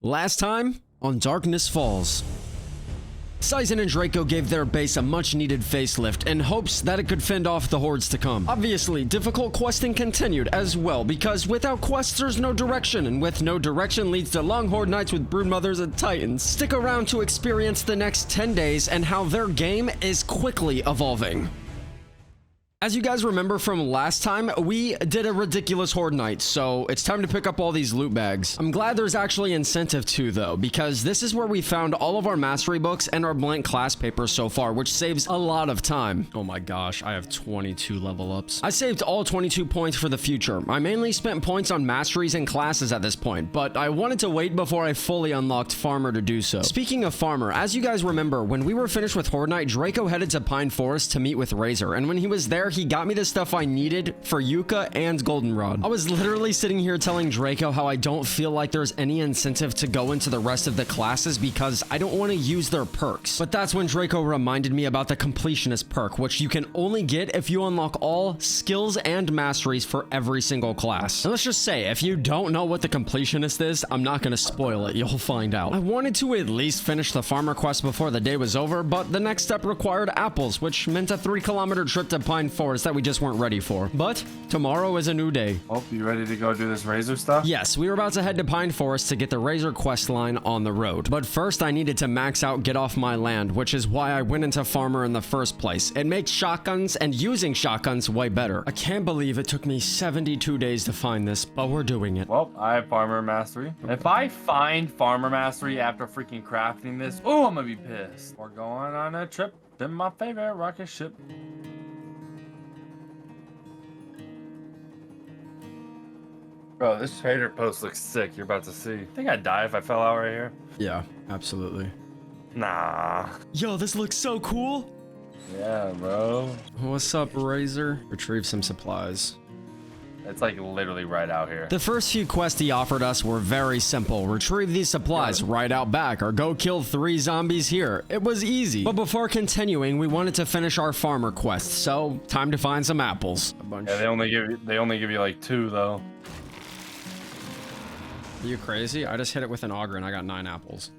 Last time on Darkness Falls. Sizen and Draco gave their base a much-needed facelift in hopes that it could fend off the hordes to come. Obviously, difficult questing continued as well, because without quests there's no direction, and with no direction leads to long horde nights with broodmothers and titans. Stick around to experience the next 10 days and how their game is quickly evolving. As you guys remember from last time, we did a ridiculous horde night, so it's time to pick up all these loot bags. I'm glad there's actually incentive too, though, because this is where we found all of our mastery books and our blank class papers so far, which saves a lot of time. Oh my gosh, I have 22 level ups. I saved all 22 points for the future. I mainly spent points on masteries and classes at this point, but I wanted to wait before I fully unlocked Farmer to do so. Speaking of Farmer, as you guys remember, when we were finished with horde night, Draco headed to Pine Forest to meet with Razor, and when he was there, he got me the stuff I needed for Yucca and Goldenrod. I was literally sitting here telling Draco how I don't feel like there's any incentive to go into the rest of the classes because I don't want to use their perks. But that's when Draco reminded me about the completionist perk, which you can only get if you unlock all skills and masteries for every single class. And let's just say, if you don't know what the completionist is, I'm not going to spoil it. You'll find out. I wanted to at least finish the farmer quest before the day was over, but the next step required apples, which meant a 3-kilometer trip to Pine Forest that we just weren't ready for. But tomorrow is a new day. Oh, you ready to go do this Razor stuff? Yes, we were about to head to Pine Forest to get the Razor quest line on the road. But first I needed to max out Get Off My Land, which is why I went into Farmer in the first place. It makes shotguns and using shotguns way better. I can't believe it took me 72 days to find this, but we're doing it. Well, I have Farmer Mastery. If I find Farmer Mastery after freaking crafting this, oh, I'm gonna be pissed. We're going on a trip in my favorite rocket ship. Bro, this trader post looks sick. You're about to see. I think I'd die if I fell out right here. Yeah, absolutely. Nah. Yo, this looks so cool. Yeah, bro. What's up, Razor? Retrieve some supplies. It's like literally right out here. The first few quests he offered us were very simple. Retrieve these supplies right out back, or go kill 3 zombies here. It was easy. But before continuing, we wanted to finish our farmer quest, so time to find some apples. A bunch. Yeah, they only give you like 2 though. Are you crazy? I just hit it with an auger and I got 9 apples.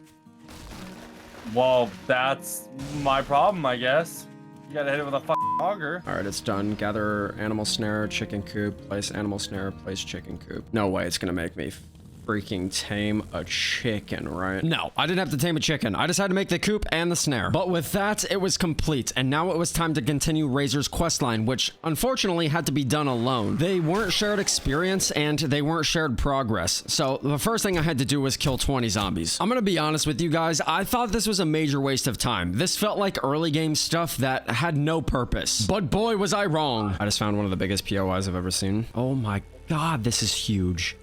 Well, that's my problem, I guess. You gotta hit it with a fucking auger. All right, it's done. Gather animal snare, chicken coop, place animal snare, place chicken coop. No way it's gonna make me freaking tame a chicken, right? No, I didn't have to tame a chicken. I just had to make the coop and the snare. But with that, it was complete. And now it was time to continue Razor's questline, which unfortunately had to be done alone. They weren't shared experience and they weren't shared progress. So the first thing I had to do was kill 20 zombies. I'm gonna be honest with you guys. I thought this was a major waste of time. This felt like early game stuff that had no purpose. But boy, was I wrong. I just found one of the biggest POIs I've ever seen. Oh my God, this is huge.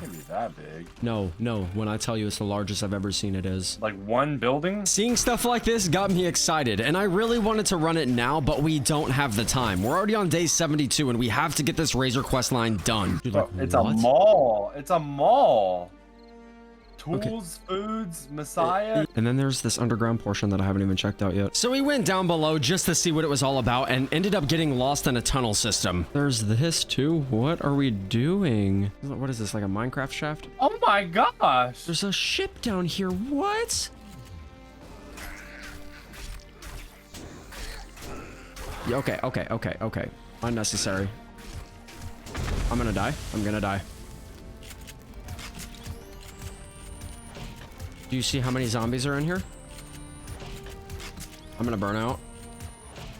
Can't be that big. No, when I tell you it's the largest I've ever seen, it is. Like one building? Seeing stuff like this got me excited, and I really wanted to run it now, but we don't have the time. We're already on day 72, and we have to get this Razor quest line done. Dude, like, it's what? a mall. It's a mall. Tools, Okay. foods, Messiah. And then there's this underground portion that I haven't even checked out yet. So we went down below just to see what it was all about and ended up getting lost in a tunnel system. There's this too. What are we doing? What is this, like a Minecraft shaft? Oh my gosh. There's a ship down here. What? Yeah, okay. Unnecessary. I'm gonna die. I'm gonna die. Do you see how many zombies are in here? I'm gonna burn out.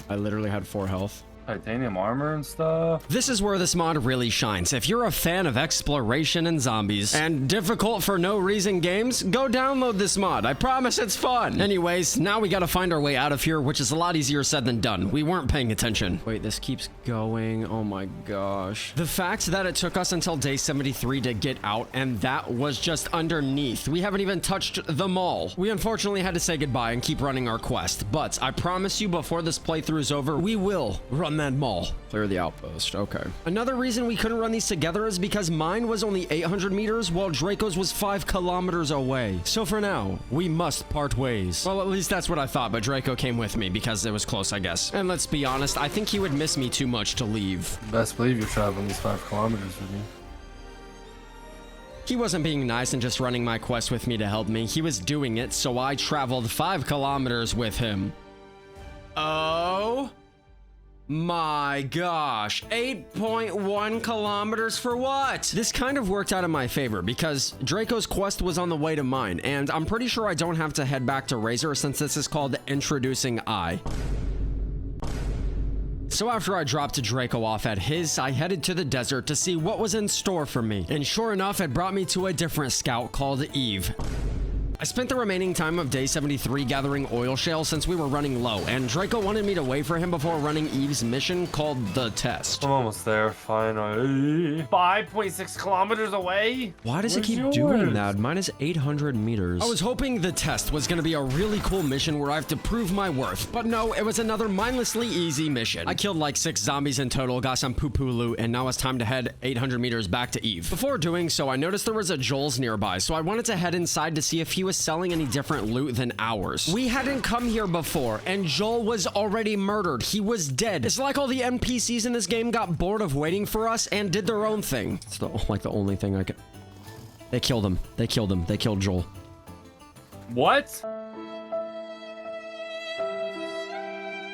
I literally had 4 health. Titanium armor and stuff. This is where this mod really shines. If you're a fan of exploration and zombies and difficult for no reason games, go download this mod. I promise it's fun. Anyways, now we gotta find our way out of here, which is a lot easier said than done. We weren't paying attention. Wait, this keeps going. Oh my gosh. The fact that it took us until day 73 to get out, and that was just underneath. We haven't even touched the mall. We unfortunately had to say goodbye and keep running our quest, but I promise you before this playthrough is over, we will run that mall. Clear the outpost. Okay. Another reason we couldn't run these together is because mine was only 800 meters while Draco's was 5 kilometers away. So for now, we must part ways. Well, at least that's what I thought, but Draco came with me because it was close, I guess. And let's be honest, I think he would miss me too much to leave. Best believe you're traveling these 5 kilometers with me. He wasn't being nice and just running my quest with me to help me. He was doing it, so I traveled 5 kilometers with him. Oh my gosh, 8.1 kilometers for what? This kind of worked out in my favor because Draco's quest was on the way to mine, and I'm pretty sure I don't have to head back to Razor since this is called Introducing I. So after I dropped Draco off at his, I headed to the desert to see what was in store for me. And sure enough, it brought me to a different scout called Eve. I spent the remaining time of day 73 gathering oil shale since we were running low, and Draco wanted me to wait for him before running Eve's mission called the test. I'm almost there, finally. 5.6 kilometers away? Why does it keep doing that? Mine is 800 meters. I was hoping the test was going to be a really cool mission where I have to prove my worth, but no, it was another mindlessly easy mission. I killed like 6 zombies in total, got some poo-poo loot, and now it's time to head 800 meters back to Eve. Before doing so, I noticed there was a Joel's nearby, so I wanted to head inside to see if he was selling any different loot than ours. We hadn't come here before, and Joel was already murdered. He was dead. It's like all the NPCs in this game got bored of waiting for us and did their own thing. It's like the only thing I could... They killed him. They killed him. They killed Joel. What?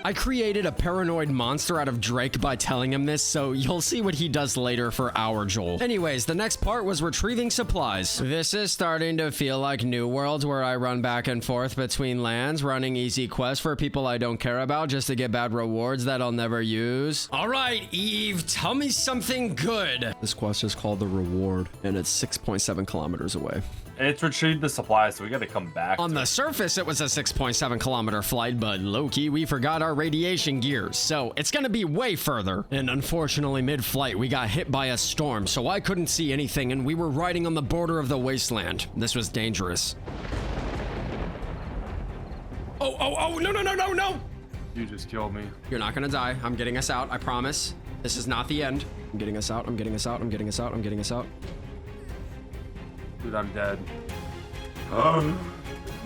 I created a paranoid monster out of Drake by telling him this, so you'll see what he does later for our Joel. Anyways, the next part was retrieving supplies. This is starting to feel like New World, where I run back and forth between lands, running easy quests for people I don't care about just to get bad rewards that I'll never use. All right, Eve, tell me something good. This quest is called The Reward, and it's 6.7 kilometers away. It's retrieved the supplies, so we gotta come back. On the surface, it was a 6.7 kilometer flight, but low-key, we forgot our radiation gears, so it's gonna be way further. And unfortunately, mid-flight, we got hit by a storm, so I couldn't see anything, and we were riding on the border of the wasteland. This was dangerous. Oh, no! You just killed me. You're not gonna die. I'm getting us out, I promise. This is not the end. I'm getting us out, I'm getting us out, I'm getting us out, I'm getting us out. Dude, I'm dead.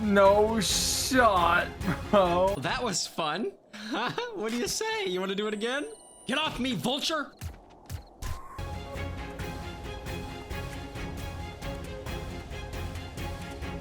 No shot, bro. That was fun. What do you say? You want to do it again? Get off me, vulture!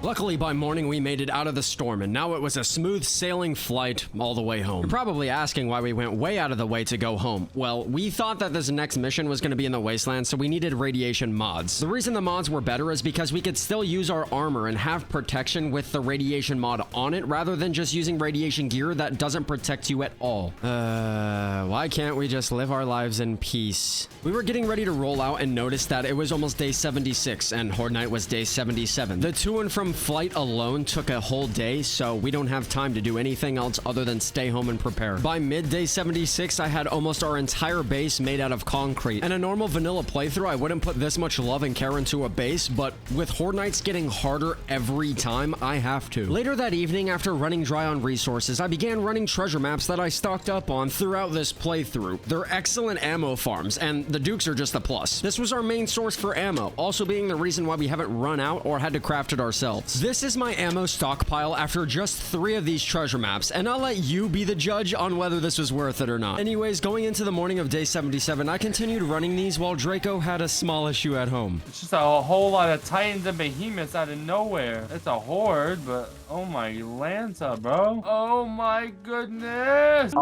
Luckily, by morning, we made it out of the storm, and now it was a smooth sailing flight all the way home. You're probably asking why we went way out of the way to go home. Well, we thought that this next mission was going to be in the wasteland, so we needed radiation mods. The reason the mods were better is because we could still use our armor and have protection with the radiation mod on it, rather than just using radiation gear that doesn't protect you at all. Why can't we just live our lives in peace? We were getting ready to roll out and noticed that it was almost day 76, and Horde Night was day 77. The to and from flight alone took a whole day, so we don't have time to do anything else other than stay home and prepare. By midday 76, I had almost our entire base made out of concrete. In a normal vanilla playthrough, I wouldn't put this much love and care into a base, but with Horde Nights getting harder every time, I have to. Later that evening, after running dry on resources, I began running treasure maps that I stocked up on throughout this playthrough. They're excellent ammo farms, and the Dukes are just a plus. This was our main source for ammo, also being the reason why we haven't run out or had to craft it ourselves. This is my ammo stockpile after just 3 of these treasure maps, and I'll let you be the judge on whether this was worth it or not. Anyways, going into the morning of day 77, I continued running these while Draco had a small issue at home. It's just a whole lot of titans and behemoths out of nowhere. It's a horde, but oh my Lanta, bro. Oh my goodness.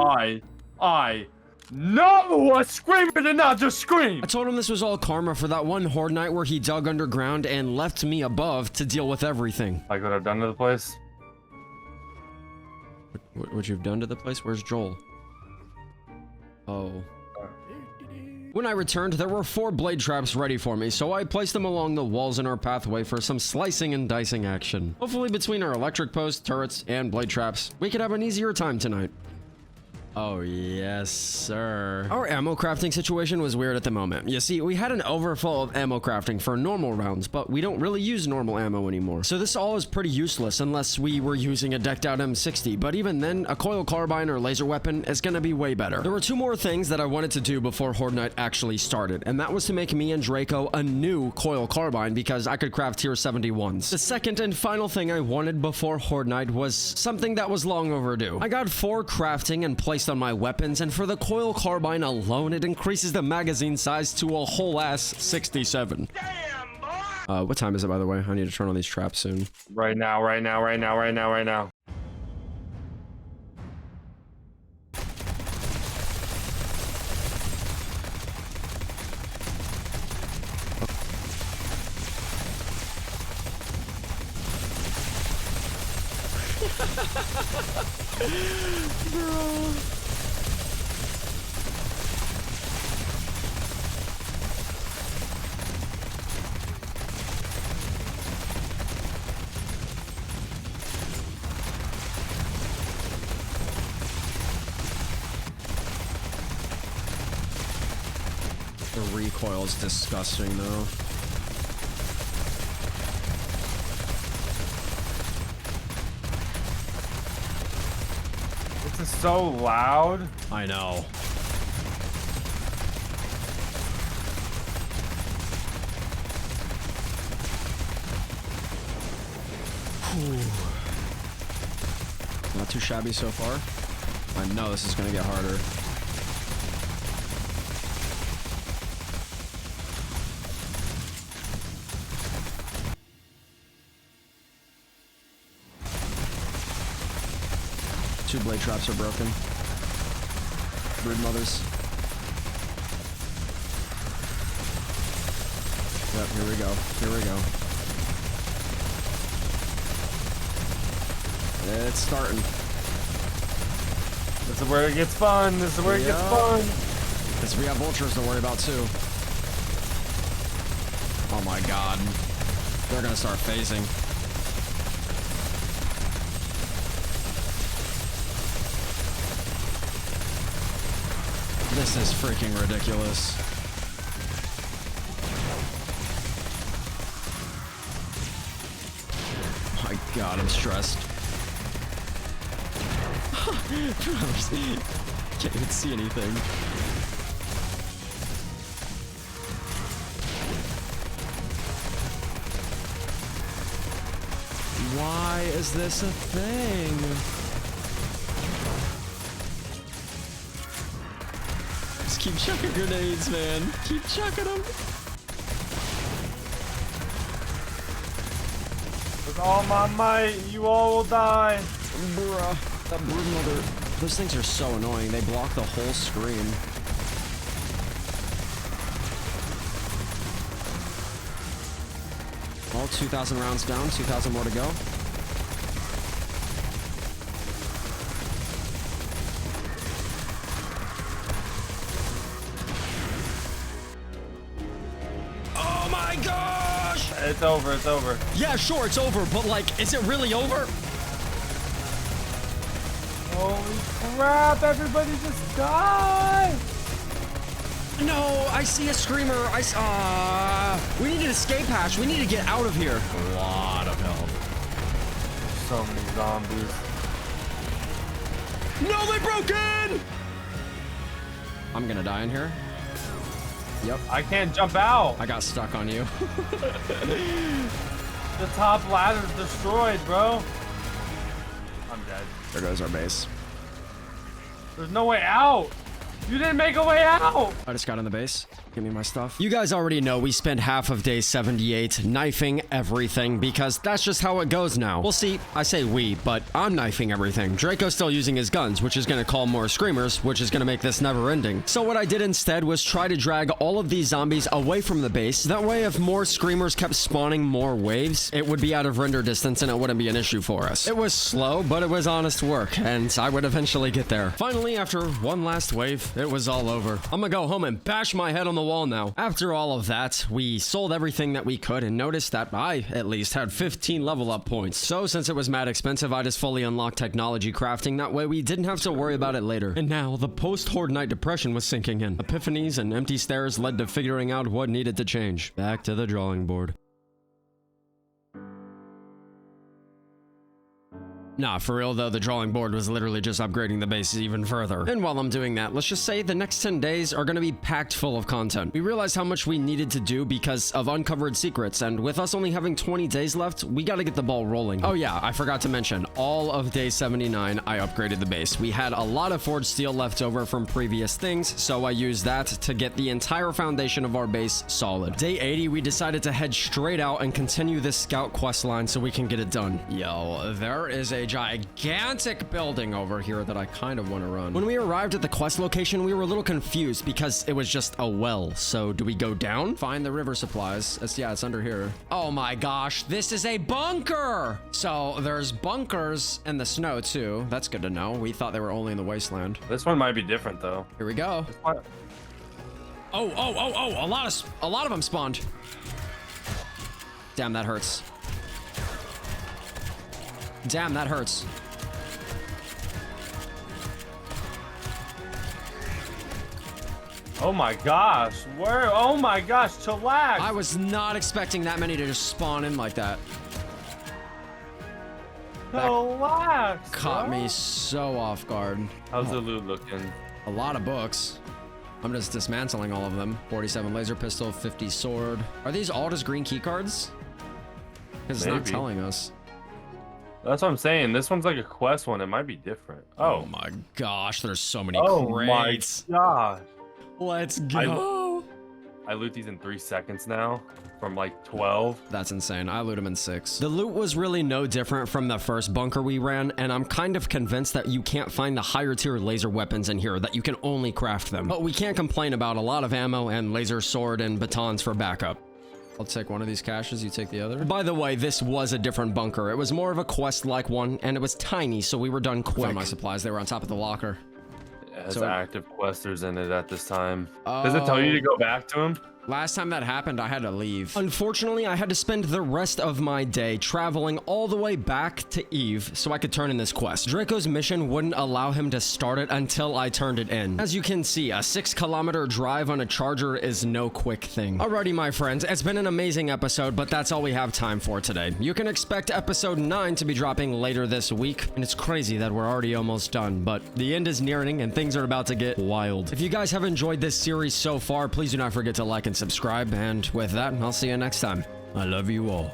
No! A screamer did not just scream! I told him this was all karma for that one Horde Night where he dug underground and left me above to deal with everything. Like what I've done to the place? What you've done to the place? Where's Joel? Oh. When I returned, there were 4 blade traps ready for me, so I placed them along the walls in our pathway for some slicing and dicing action. Hopefully between our electric posts, turrets, and blade traps, we could have an easier time tonight. Oh, yes, sir. Our ammo crafting situation was weird at the moment. You see, we had an overflow of ammo crafting for normal rounds, but we don't really use normal ammo anymore. So this all is pretty useless unless we were using a decked out M60, but even then, a coil carbine or laser weapon is gonna be way better. There were 2 more things that I wanted to do before Horde Night actually started, and that was to make me and Draco a new coil carbine because I could craft tier 71s. The second and final thing I wanted before Horde Night was something that was long overdue. I got 4 crafting and placed on my weapons, and for the coil carbine alone, it increases the magazine size to a whole ass 67. Damn, boy! What time is it, by the way? I need to turn on these traps soon. Right now, right now, right now, right now, right now. Bro. The recoil is disgusting, though. This is so loud. I know. Whew. Not too shabby so far. I know this is gonna get harder. Two blade traps are broken. Brood mothers. Yep, here we go. Here we go. It's starting. This is where it gets fun. This is where it gets fun. Because we have vultures to worry about too. Oh my god. They're gonna start phasing. This is freaking ridiculous. My god, I'm stressed. Can't even see anything. Why is this a thing? Just keep chucking grenades, man. Keep chucking them. With all my might, you all will die. Bruh. That brood mother. Those things are so annoying. They block the whole screen. All 2,000 rounds down. 2,000 more to go. Oh my gosh! It's over, it's over. Yeah, sure, it's over, but like, is it really over? Holy crap, everybody just died! No, I see a screamer. We need an escape hatch. We need to get out of here. A lot of help. So many zombies. No, they broke in! I'm gonna die in here. Yep. I can't jump out. I got stuck on you. The top ladder's destroyed, bro. I'm dead. There goes our base. There's no way out. You didn't make a way out. I just got in the base. Give me my stuff. You guys already know we spent half of day 78 knifing everything because that's just how it goes now. Well, see, I say we, but I'm knifing everything. Draco's still using his guns, which is going to call more screamers, which is going to make this never ending. So what I did instead was try to drag all of these zombies away from the base. That way, if more screamers kept spawning more waves, it would be out of render distance and it wouldn't be an issue for us. It was slow, but it was honest work, and I would eventually get there. Finally, after one last wave, it was all over. I'm gonna go home and bash my head on the wall now. After all of that, we sold everything that we could and noticed that I, at least, had 15 level up points. So since it was mad expensive, I just fully unlocked technology crafting. That way we didn't have to worry about it later. And now, the post-horde night depression was sinking in. Epiphanies and empty stares led to figuring out what needed to change. Back to the drawing board. Nah, for real though, the drawing board was literally just upgrading the base even further. And while I'm doing that, let's just say the next 10 days are gonna be packed full of content. We realized how much we needed to do because of uncovered secrets, and with us only having 20 days left, we gotta get the ball rolling. Oh yeah, I forgot to mention, all of day 79, I upgraded the base. We had a lot of forged steel left over from previous things, so I used that to get the entire foundation of our base solid. Day 80, we decided to head straight out and continue this scout quest line so we can get it done. Yo, there is a gigantic building over here that I kind of want to run. When we arrived at the quest location, we were a little confused because it was just a well. So do we go down? Find the river supplies. Yeah, it's under here. Oh my gosh, this is a bunker! So there's bunkers in the snow too. That's good to know. We thought they were only in the wasteland. This one might be different though. Here we go. Oh, a lot of them spawned. Damn, that hurts. Damn, that hurts. Oh my gosh, where? Oh my gosh, chillax. I was not expecting that many to just spawn in like that. Chillax. Caught me so off guard. How's the loot looking? A lot of books. I'm just dismantling all of them. 47 laser pistol, 50 sword. Are these all just green key cards? Because it's not telling us. That's what I'm saying. This one's like a quest one. It might be different. Oh my gosh, there's so many crates. My gosh. Let's go. I loot these in 3 seconds now from like 12. That's insane. I loot them in 6. The loot was really no different from the first bunker we ran, and I'm kind of convinced that you can't find the higher tier laser weapons in here, that you can only craft them. But we can't complain about a lot of ammo and laser sword and batons for backup. I'll take one of these caches, you take the other. By the way, this was a different bunker. It was more of a quest-like one, and it was tiny, so we were done quick. Found my supplies, they were on top of the locker. It has active questers in it at this time. Does it tell you to go back to him? Last time that happened, I had to leave. Unfortunately, I had to spend the rest of my day traveling all the way back to Eve so I could turn in this quest. Draco's mission wouldn't allow him to start it until I turned it in. As you can see, a 6-kilometer drive on a charger is no quick thing. Alrighty, my friends, it's been an amazing episode, but that's all we have time for today. You can expect episode 9 to be dropping later this week, and it's crazy that we're already almost done, but the end is nearing and things are about to get wild. If you guys have enjoyed this series so far, please do not forget to like and subscribe, and with that, I'll see you next time. I love you all.